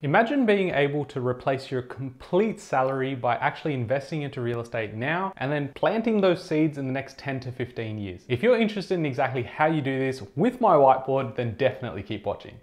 Imagine being able to replace your complete salary by actually investing into real estate now and then planting those seeds in the next 10 to 15 years. If you're interested in exactly how you do this with my whiteboard, then definitely keep watching.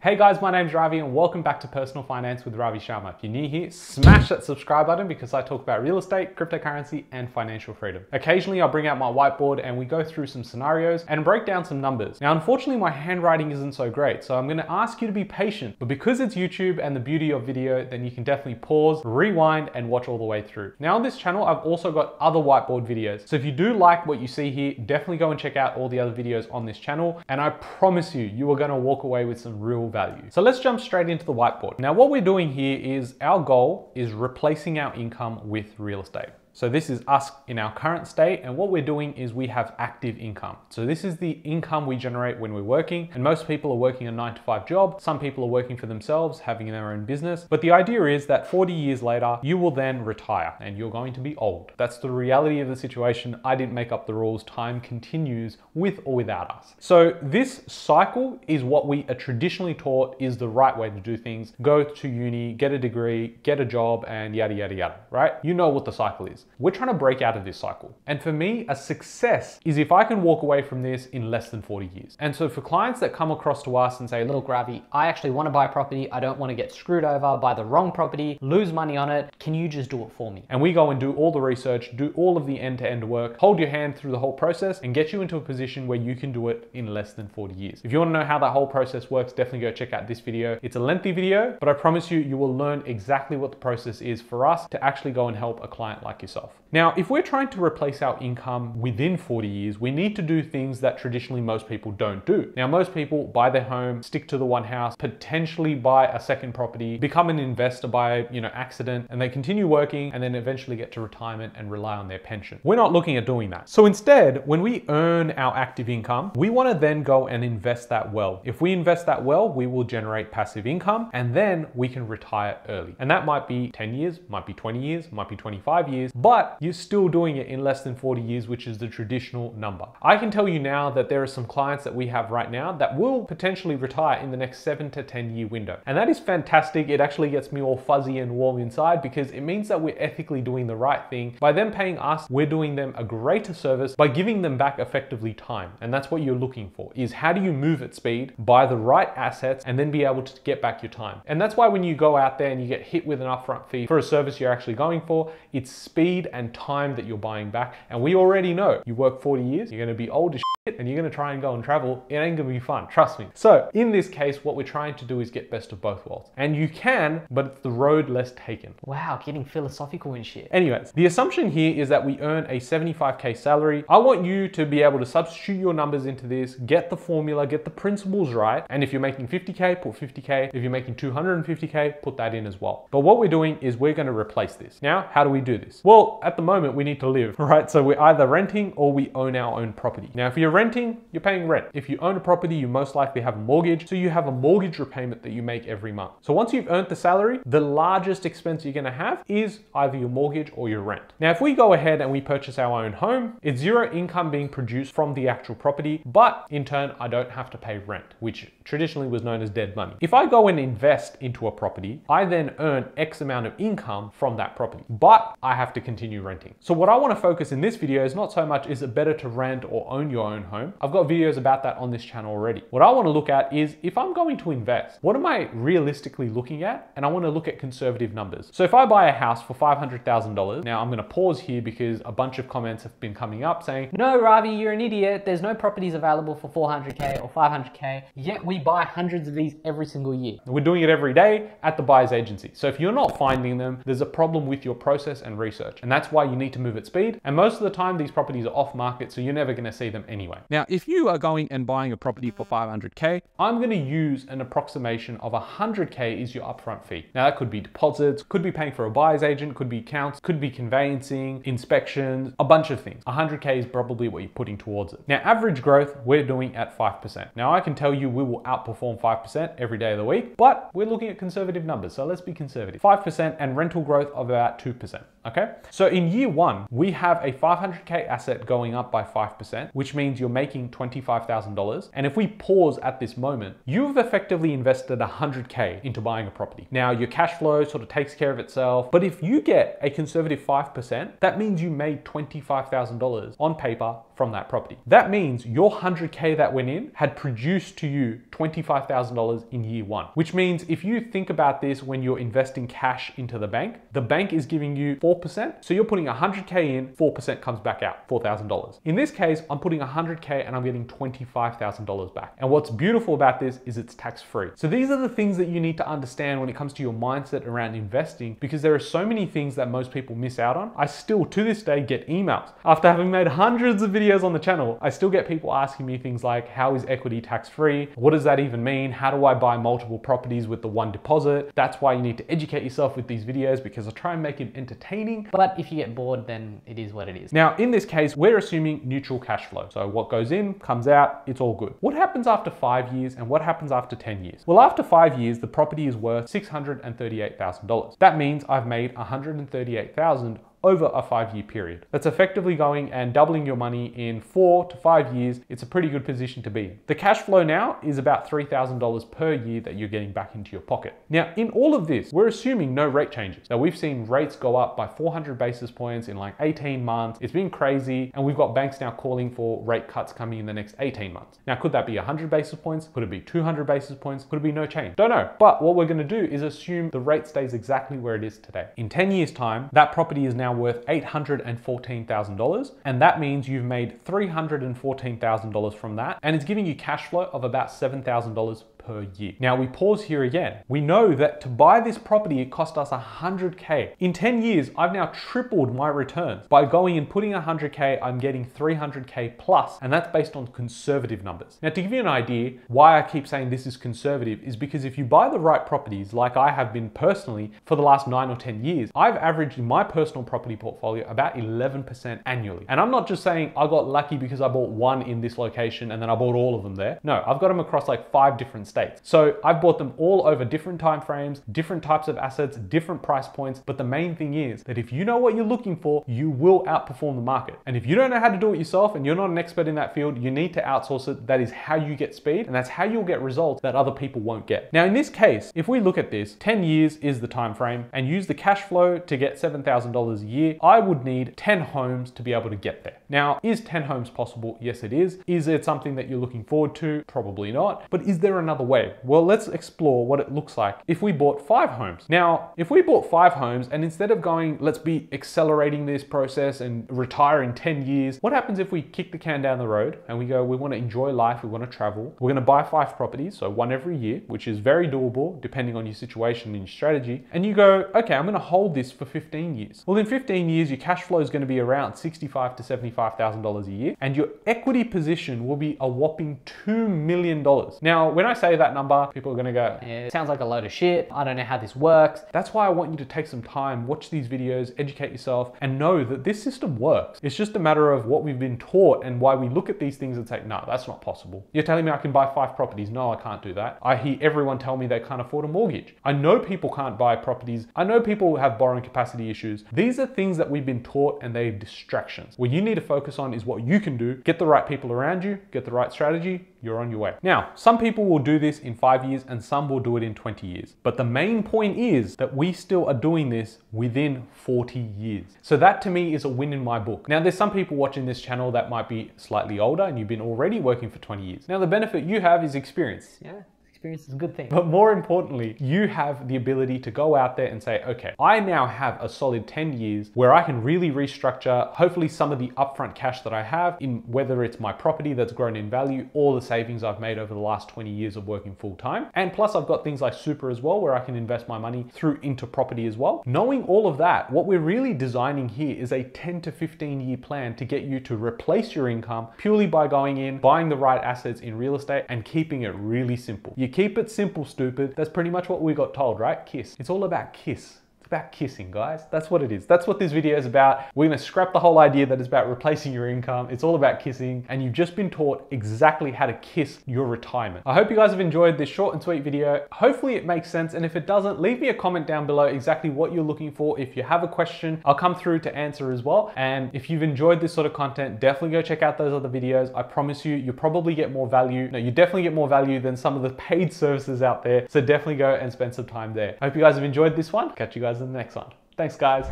Hey guys, my name's Ravi and welcome back to Personal Finance with Ravi Sharma. If you're new here, smash that subscribe button because I talk about real estate, cryptocurrency, and financial freedom. Occasionally I'll bring out my whiteboard and we go through some scenarios and break down some numbers. Now, unfortunately, my handwriting isn't so great, so I'm gonna ask you to be patient. But because it's YouTube and the beauty of video, then you can definitely pause, rewind, and watch all the way through. Now on this channel, I've also got other whiteboard videos. So if you do like what you see here, definitely go and check out all the other videos on this channel. And I promise you, you are gonna walk away with some real value. So let's jump straight into the whiteboard. Now, what we're doing here is our goal is replacing our income with real estate. So this is us in our current state, and what we're doing is we have active income. So this is the income we generate when we're working, and most people are working a 9-to-5 job. Some people are working for themselves, having their own business. But the idea is that 40 years later, you will then retire and you're going to be old. That's the reality of the situation. I didn't make up the rules. Time continues with or without us. So this cycle is what we are traditionally taught is the right way to do things. Go to uni, get a degree, get a job, and yada, yada, yada, right? You know what the cycle is. We're trying to break out of this cycle. And for me, a success is if I can walk away from this in less than 40 years. And so for clients that come across to us and say, look, Ravi, I actually want to buy property. I don't want to get screwed over, buy the wrong property, lose money on it. Can you just do it for me? And we go and do all the research, do all of the end-to-end work, hold your hand through the whole process and get you into a position where you can do it in less than 40 years. If you want to know how that whole process works, definitely go check out this video. It's a lengthy video, but I promise you, you will learn exactly what the process is for us to actually go and help a client like yourself. Now, if we're trying to replace our income within 40 years, we need to do things that traditionally most people don't do. Now, most people buy their home, stick to the one house, potentially buy a second property, become an investor by, accident, and they continue working and then eventually get to retirement and rely on their pension. We're not looking at doing that. So instead, when we earn our active income, we want to then go and invest that well. If we invest that well, we will generate passive income and then we can retire early. And that might be 10 years, might be 20 years, might be 25 years, but you're still doing it in less than 40 years, which is the traditional number. I can tell you now that there are some clients that we have right now that will potentially retire in the next 7 to 10 year window. And that is fantastic. It actually gets me all fuzzy and warm inside because it means that we're ethically doing the right thing. By them paying us, we're doing them a greater service by giving them back effectively time. And that's what you're looking for, is how do you move at speed, buy the right assets, and then be able to get back your time. And that's why when you go out there and you get hit with an upfront fee for a service you're actually going for, it's speed and time that you're buying back. And we already know you work 40 years, you're going to be old as shit, and you're going to try and go and travel. It ain't going to be fun, trust me. So in this case, what we're trying to do is get best of both worlds. And you can, but it's the road less taken. Wow, getting philosophical and shit. Anyways, the assumption here is that we earn a 75K salary. I want you to be able to substitute your numbers into this, get the formula, get the principles right. And if you're making 50K, put 50K. If you're making 250K, put that in as well. But what we're doing is we're going to replace this. Now, how do we do this? Well, at the moment, we need to live, right? So we're either renting or we own our own property. Now, if you're renting, you're paying rent. If you own a property, you most likely have a mortgage. So you have a mortgage repayment that you make every month. So once you've earned the salary, the largest expense you're going to have is either your mortgage or your rent. Now, if we go ahead and we purchase our own home, it's zero income being produced from the actual property, but in turn, I don't have to pay rent, which traditionally was known as dead money. If I go and invest into a property, I then earn X amount of income from that property, but I have to continue renting. So what I want to focus in this video is not so much is it better to rent or own your own home. I've got videos about that on this channel already. What I want to look at is if I'm going to invest, what am I realistically looking at? And I want to look at conservative numbers. So if I buy a house for $500,000, now I'm going to pause here because a bunch of comments have been coming up saying, no, Ravi, you're an idiot. There's no properties available for 400K or 500K, yet we buy hundreds of these every single year. We're doing it every day at the buyer's agency. So if you're not finding them, there's a problem with your process and research. And that's why you need to move at speed. And most of the time, these properties are off market, so you're never going to see them anyway. Now, if you are going and buying a property for 500K, I'm going to use an approximation of 100K is your upfront fee. Now, that could be deposits, could be paying for a buyer's agent, could be accounts, could be conveyancing, inspections, a bunch of things. 100K is probably what you're putting towards it. Now, average growth, we're doing at 5%. Now, I can tell you we will outperform 5% every day of the week, but we're looking at conservative numbers. So let's be conservative. 5% and rental growth of about 2%. Okay. So in year one, we have a 500K asset going up by 5%, which means you're making $25,000. And if we pause at this moment, you've effectively invested 100K into buying a property. Now your cash flow sort of takes care of itself, but if you get a conservative 5%, that means you made $25,000 on paper from that property. That means your 100K that went in had produced to you $25,000 in year one, which means if you think about this when you're investing cash into the bank is giving you 4%. So you're putting 100K in, 4% comes back out, $4,000. In this case, I'm putting 100K and I'm getting $25,000 back. And what's beautiful about this is it's tax-free. So these are the things that you need to understand when it comes to your mindset around investing, because there are so many things that most people miss out on. I still to this day get emails. After having made hundreds of videos on the channel, I still get people asking me things like, how is equity tax-free? What does that even mean? How do I buy multiple properties with the one deposit? That's why you need to educate yourself with these videos, because I try and make it entertaining. But if you get bored, then it is what it is. Now, in this case, we're assuming neutral cash flow. So what goes in, comes out, it's all good. What happens after 5 years and what happens after 10 years? Well, after 5 years, the property is worth $638,000. That means I've made $138,000 over a 5-year period. That's effectively going and doubling your money in 4 to 5 years. It's a pretty good position to be in. The cash flow now is about $3,000 per year that you're getting back into your pocket. Now, in all of this, we're assuming no rate changes. Now, we've seen rates go up by 400 basis points in like 18 months. It's been crazy. And we've got banks now calling for rate cuts coming in the next 18 months. Now, could that be 100 basis points? Could it be 200 basis points? Could it be no change? Don't know. But what we're gonna do is assume the rate stays exactly where it is today. In 10 years time, that property is now worth $814,000. And that means you've made $314,000 from that. And it's giving you cash flow of about $7,000 per year. Now we pause here again. We know that to buy this property, it cost us 100K. In 10 years, I've now tripled my returns. By going and putting 100K, I'm getting 300K plus, and that's based on conservative numbers. Now to give you an idea, why I keep saying this is conservative is because if you buy the right properties, like I have been personally for the last 9 or 10 years, I've averaged in my personal property portfolio about 11% annually. And I'm not just saying I got lucky because I bought one in this location and then I bought all of them there. No, I've got them across like 5 different states. So I've bought them all over different time frames, different types of assets, different price points. But the main thing is that if you know what you're looking for, you will outperform the market. And if you don't know how to do it yourself and you're not an expert in that field, you need to outsource it. That is how you get speed, and that's how you'll get results that other people won't get. Now in this case, if we look at this, 10 years is the time frame, and use the cash flow to get $7,000 a year, I would need 10 homes to be able to get there. Now, is 10 homes possible? Yes, it is. Is it something that you're looking forward to? Probably not. But is there another way? Well, let's explore what it looks like if we bought 5 homes. Now, if we bought 5 homes and instead of going, let's be accelerating this process and retire in 10 years, what happens if we kick the can down the road and we go, we want to enjoy life, we want to travel, we're going to buy 5 properties, so 1 every year, which is very doable depending on your situation and your strategy, and you go, okay, I'm going to hold this for 15 years. Well, in 15 years, your cash flow is going to be around $65,000 to $75,000 a year, and your equity position will be a whopping $2 million. Now, when I say that number, people are going to go, it sounds like a load of shit. I don't know how this works. That's why I want you to take some time, watch these videos, educate yourself, and know that this system works. It's just a matter of what we've been taught and why we look at these things and say, no, that's not possible. You're telling me I can buy 5 properties. No, I can't do that. I hear everyone tell me they can't afford a mortgage. I know people can't buy properties. I know people have borrowing capacity issues. These are things that we've been taught and they're distractions. What you need to focus on is what you can do. Get the right people around you, get the right strategy, you're on your way. Now, some people will do this in 5 years and some will do it in 20 years. But the main point is that we still are doing this within 40 years. So that to me is a win in my book. Now, there's some people watching this channel that might be slightly older and you've been already working for 20 years. Now, the benefit you have is experience. Yeah. Experience is a good thing. But more importantly, you have the ability to go out there and say, okay, I now have a solid 10 years where I can really restructure hopefully some of the upfront cash that I have in whether it's my property that's grown in value or the savings I've made over the last 20 years of working full time. And plus I've got things like super as well, where I can invest my money through into property as well. Knowing all of that, what we're really designing here is a 10 to 15 year plan to get you to replace your income purely by going in, buying the right assets in real estate and keeping it really simple. You keep it simple, stupid. That's pretty much what we got told, right? KISS. It's all about KISS. about kissing, guys. That's what it is. That's what this video is about. We're gonna scrap the whole idea that it's about replacing your income. It's all about kissing, and you've just been taught exactly how to kiss your retirement. I hope you guys have enjoyed this short and sweet video. Hopefully it makes sense, and if it doesn't, leave me a comment down below exactly what you're looking for. If you have a question, I'll come through to answer as well. And if you've enjoyed this sort of content, definitely go check out those other videos. I promise you, you'll probably get more value. No, you definitely get more value than some of the paid services out there. So definitely go and spend some time there. I hope you guys have enjoyed this one. Catch you guys in the next one. Thanks, guys.